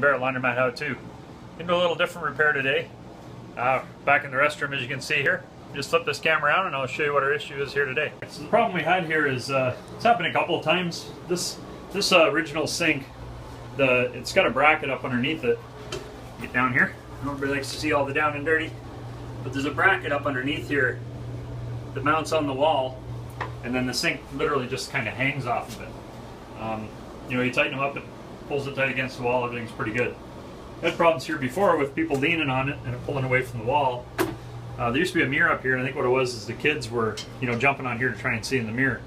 Bear Laundromat how to. Into a little different repair today. Back in the restroom, as you can see here. Just flip this camera around and I'll show you what our issue is here today. So the problem we had here is it's happened a couple of times. This original sink, it's got a bracket up underneath it. Get down here. Nobody likes to see all the down and dirty, but there's a bracket up underneath here that mounts on the wall, and then the sink literally just kind of hangs off of it. You know, you tighten them up, it pulls it tight against the wall, everything's pretty good. I had problems here before with people leaning on it and pulling away from the wall. There used to be a mirror up here, and I think what it was is the kids were, you know, jumping on here to try and see in the mirror.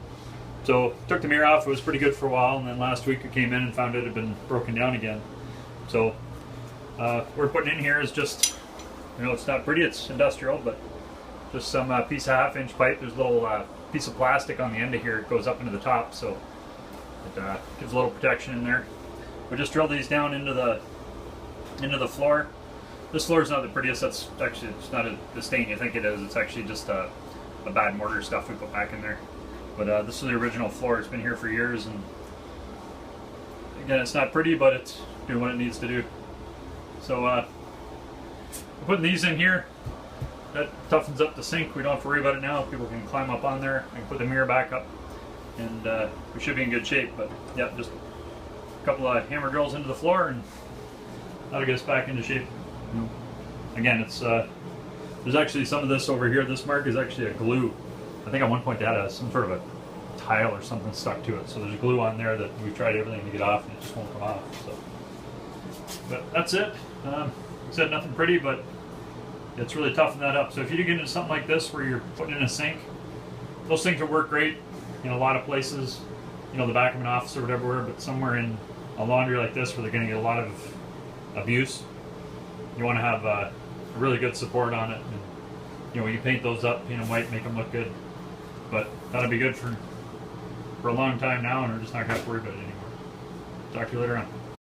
So took the mirror off, it was pretty good for a while, and then last week we came in and found it had been broken down again. So what we're putting in here is just, you know, it's not pretty, it's industrial, but just some piece of 1/2-inch pipe. There's a little piece of plastic on the end of here, it goes up into the top, so it gives a little protection in there. We just drilled these down into the floor. This floor is not the prettiest. That's actually, it's not the stain you think it is. It's actually just a bad mortar stuff we put back in there. But this is the original floor. It's been here for years, and again, it's not pretty, but it's doing what it needs to do. So we're putting these in here. That toughens up the sink. We don't have to worry about it now. People can climb up on there and put the mirror back up, and we should be in good shape. But yeah, just a couple of hammer drills into the floor, and that'll get us back into shape. Again, it's there's actually some of this over here. This mark is actually a glue. I think at one point they had some sort of a tile or something stuck to it. So there's glue on there that we've tried everything to get off, and it just won't come off. So, but that's it. Like I said, nothing pretty, but it's really toughened that up. So if you do get into something like this where you're putting in a sink, those things will work great in a lot of places. You know, the back of an office or whatever, but somewhere in a laundry like this where they're going to get a lot of abuse, you want to have a really good support on it. And, you know, when you paint those up, paint them white, make them look good. But that'll be good for a long time now, and we're just not going to have to worry about it anymore. Talk to you later on.